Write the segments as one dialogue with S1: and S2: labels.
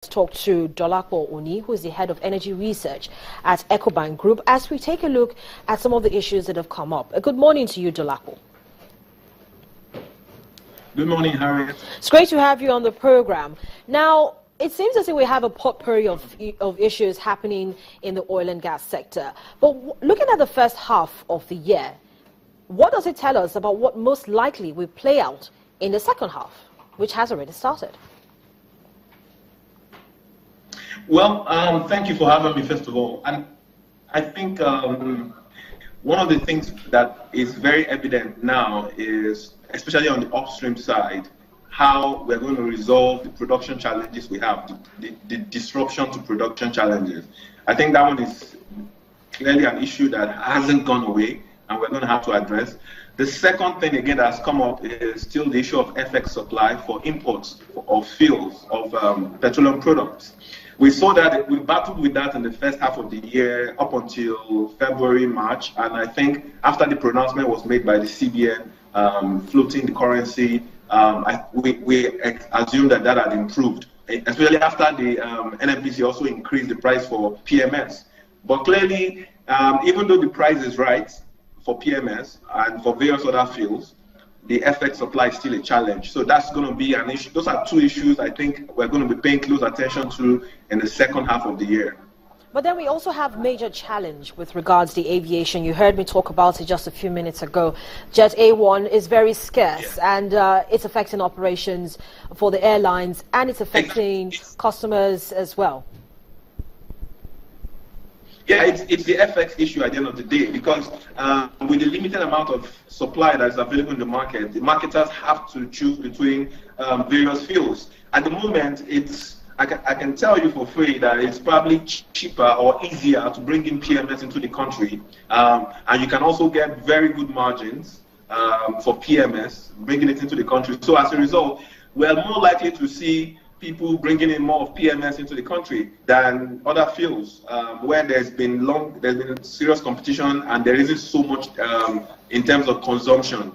S1: Talk to Dolapo Oni, who is the head of energy research at EcoBank Group, as we take a look at some of the issues that have come up. Good morning to you, Dolapo.
S2: Good morning, Harriet.
S1: It's great to have you on the program. Now, it seems as if we have a potpourri of issues happening in the oil and gas sector. But looking at the first half of the year, what does it tell us about what most likely will play out in the second half, which has already started?
S2: Well, thank you for having me, first of all. And I think one of the things that is very evident now is, especially on the upstream side, how we're going to resolve the production challenges we have, the disruption to production challenges. I think that one is clearly an issue that hasn't gone away, and we're going to have to address. The second thing, again, that's come up is still the issue of FX supply for imports of fuels, of petroleum products. We saw that we battled with that in the first half of the year up until February, March, and I think after the pronouncement was made by the CBN floating the currency, we assumed that had improved, especially after the NNPC also increased the price for PMS. But clearly, even though the price is right for PMS and for various other fuels, the FX supply is still a challenge. So that's going to be an issue. Those are two issues I think we're going to be paying close attention to in the second half of the year.
S1: But then we also have major challenge with regards to aviation. You heard me talk about it just a few minutes ago. Jet A1 is very scarce, and it's affecting operations for the airlines, and it's affecting customers as well.
S2: Yeah, it's the FX issue at the end of the day, because with the limited amount of supply that is available in the marketers have to choose between various fuels. At the moment, I can tell you for free that it's probably cheaper or easier to bring in PMS into the country, and you can also get very good margins for PMS, bringing it into the country. So as a result, we're more likely to see people bringing in more of PMS into the country than other fuels, where there's been serious competition and there isn't so much in terms of consumption.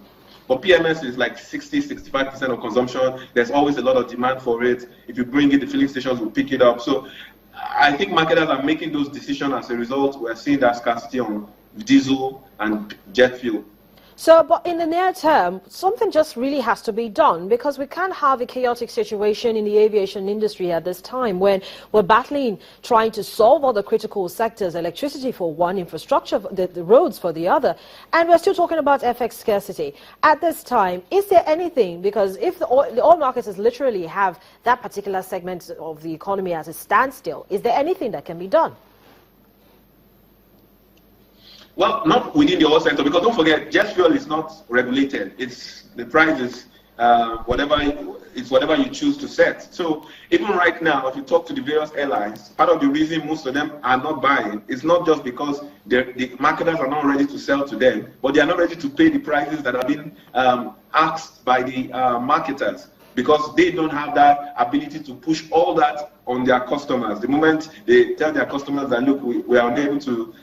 S2: But PMS is like 60-65% of consumption. There's always a lot of demand for it. If you bring it, the filling stations will pick it up. So I think marketers are making those decisions. As a result, we're seeing that scarcity on diesel and jet fuel.
S1: So, but in the near term, something just really has to be done, because we can't have a chaotic situation in the aviation industry at this time when we're battling, trying to solve all the critical sectors, electricity for one, infrastructure, the roads for the other, and we're still talking about FX scarcity. At this time, is there anything, because if the oil marketers literally have that particular segment of the economy as a standstill, is there anything that can be done?
S2: Well, not within the oil sector, because don't forget, jet fuel is not regulated. The price is whatever you choose to set. So even right now, if you talk to the various airlines, part of the reason most of them are not buying is not just because the marketers are not ready to sell to them, but they are not ready to pay the prices that have been asked by the marketers, because they don't have that ability to push all that on their customers. The moment they tell their customers that, look, we are unable to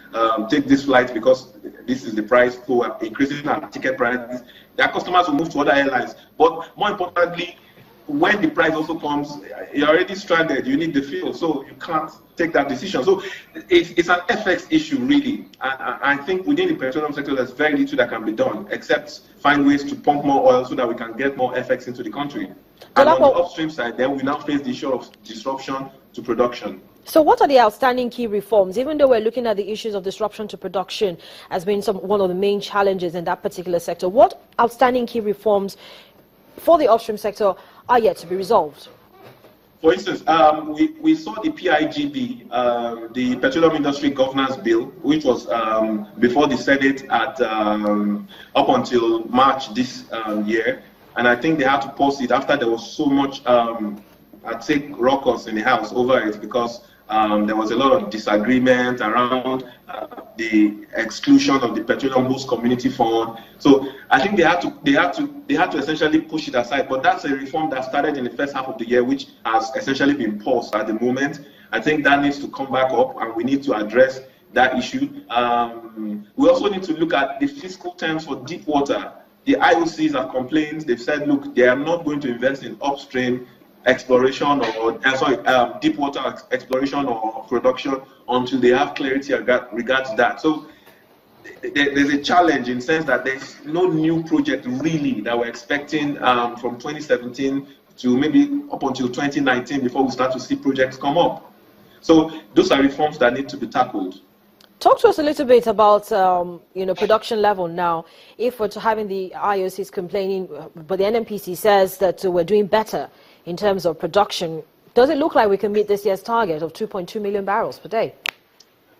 S2: take this flight because this is the price, for increasing our ticket prices, their customers will move to other airlines. But more importantly, when the price also comes, you're already stranded, you need the fuel, so you can't take that decision. So it's an FX issue, really. I think within the petroleum sector, there's very little that can be done, except find ways to pump more oil so that we can get more FX into the country. And on the upstream side, then we now face the issue of disruption to production.
S1: So what are the outstanding key reforms? Even though we're looking at the issues of disruption to production as being one of the main challenges in that particular sector, what outstanding key reforms for the upstream sector are yet to be resolved?
S2: For instance, we saw the PIGB, the Petroleum Industry Governance Bill, which was before the Senate at up until March this year. And I think they had to pause it after there was so much, I'd say, ruckus in the House over it, because there was a lot of disagreement around the exclusion of the Petroleum Host Community Fund. So I think they had to essentially push it aside. But that's a reform that started in the first half of the year, which has essentially been paused at the moment. I think that needs to come back up, and we need to address that issue. We also need to look at the fiscal terms for deep water. The IOCs have complained. They've said, look, they are not going to invest in upstream exploration or deep water exploration or production until they have clarity regards that. So there's a challenge in the sense that there's no new project really that we're expecting from 2017 to maybe up until 2019 before we start to see projects come up. So those are reforms that need to be tackled.
S1: Talk to us a little bit about production level now. If we're having the IOCs complaining, but the NNPC says that we're doing better in terms of production, does it look like we can meet this year's target of 2.2 million barrels per day?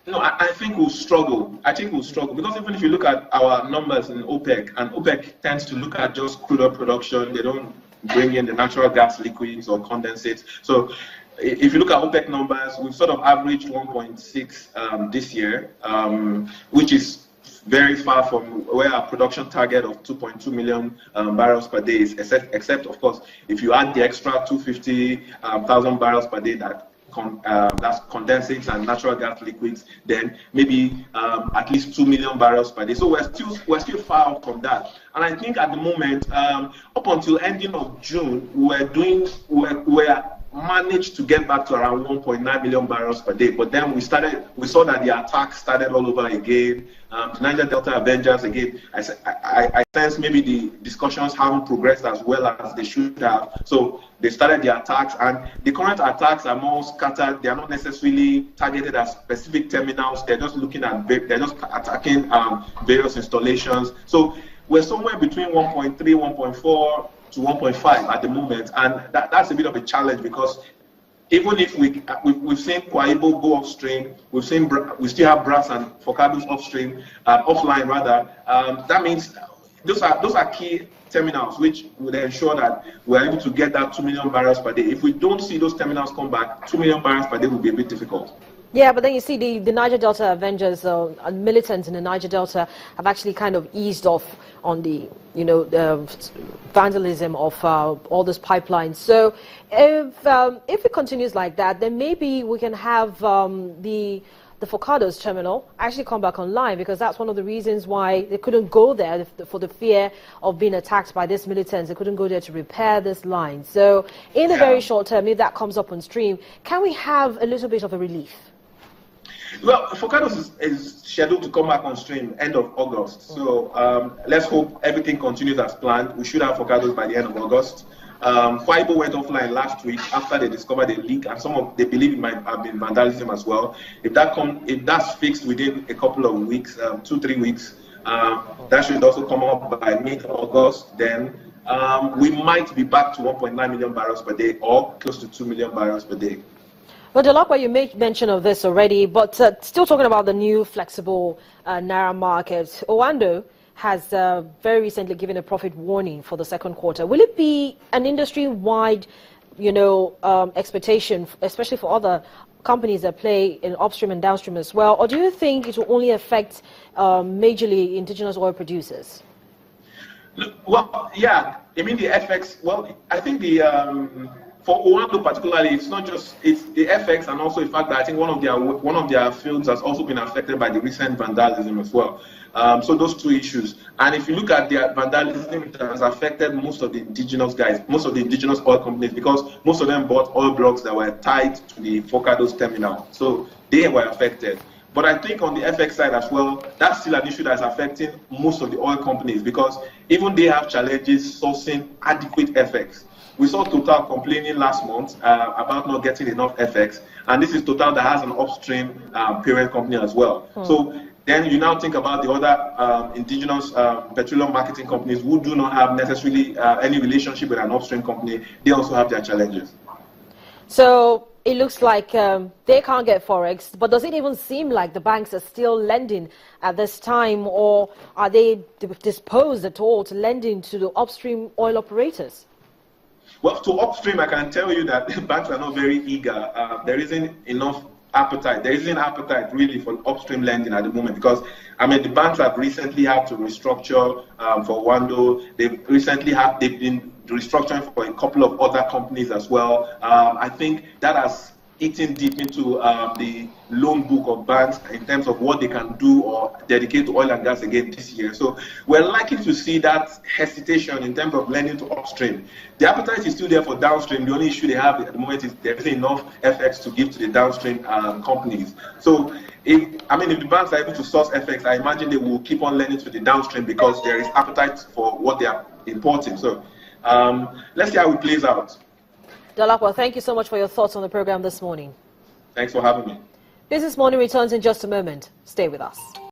S2: No, I think we'll struggle. I think we'll struggle because even if you look at our numbers in OPEC, and OPEC tends to look at just crude oil production, they don't bring in the natural gas liquids or condensates. So if you look at OPEC numbers, we've sort of averaged 1.6 this year, which is very far from where our production target of 2.2 million barrels per day is, except of course, if you add the extra 250,000 barrels per day that's condensates and natural gas liquids, then maybe at least 2 million barrels per day. So we're still far off from that. And I think at the moment, up until ending of June, we're managed to get back to around 1.9 million barrels per day. But then we saw that the attack started all over again. The Niger Delta Avengers again. I sense maybe the discussions haven't progressed as well as they should have. So they started the attacks, and the current attacks are more scattered. They are not necessarily targeted at specific terminals. They're just attacking various installations. So we're somewhere between 1.3, 1.4 to 1.5 at the moment, and that's a bit of a challenge because even if we've seen Kwaibo go upstream, we still have Brass and Forcados offline rather. That means those are key terminals which would ensure that we're able to get that 2 million barrels per day. If we don't see those terminals come back, 2 million barrels per day will be a bit difficult.
S1: Yeah, but then you see the Niger Delta Avengers, militants in the Niger Delta have actually kind of eased off on the vandalism of all those pipelines. So if it continues like that, then maybe we can have the Forcados terminal actually come back online, because that's one of the reasons why they couldn't go there, for the fear of being attacked by these militants. They couldn't go there to repair this line. So in the very short term, if that comes up on stream, can we have a little bit of a relief?
S2: Well, Forcados is scheduled to come back on stream end of August. So let's hope everything continues as planned. We should have Forcados by the end of August. Kwaibo went offline last week after they discovered a leak, and they believe it might have been vandalism as well. If that's fixed within a couple of weeks, 2-3 weeks, that should also come up by mid-August. Then we might be back to 1.9 million barrels per day, or close to 2 million barrels per day.
S1: Well, Delakwa, you made mention of this already, but still talking about the new flexible Naira market, Owando has very recently given a profit warning for the second quarter. Will it be an industry-wide, expectation, especially for other companies that play in upstream and downstream as well, or do you think it will only affect majorly indigenous oil producers?
S2: Well, yeah, I mean the FX. Well, I think for Owando particularly, it's not just the FX, and also the fact that I think one of their fields has also been affected by the recent vandalism as well. So those two issues. And if you look at their vandalism, it has affected most of the indigenous guys, most of the indigenous oil companies, because most of them bought oil blocks that were tied to the Forcados terminal. So they were affected. But I think on the FX side as well, that's still an issue that's affecting most of the oil companies, because even they have challenges sourcing adequate FX. We saw Total complaining last month about not getting enough FX, and this is Total that has an upstream parent company as well. So then you now think about the other indigenous petroleum marketing companies who do not have necessarily any relationship with an upstream company. They also have their challenges. So
S1: it looks like they can't get Forex, but does it even seem like the banks are still lending at this time, or are they disposed at all to lending to the upstream oil operators?
S2: Well, to upstream, I can tell you that the banks are not very eager. There isn't enough appetite. There isn't appetite really for upstream lending at the moment, because I mean the banks have recently had to restructure for Wando. They've been restructuring for a couple of other companies as well. I think that has eating deep into the loan book of banks in terms of what they can do or dedicate to oil and gas again this year. So we're likely to see that hesitation in terms of lending to upstream. The appetite is still there for downstream. The only issue they have at the moment is there isn't enough FX to give to the downstream companies. So if the banks are able to source FX, I imagine they will keep on lending to the downstream because there is appetite for what they are importing. So let's see how it plays out.
S1: Dolapo, thank you so much for your thoughts on the program this morning.
S2: Thanks for having me.
S1: Business Morning returns in just a moment. Stay with us.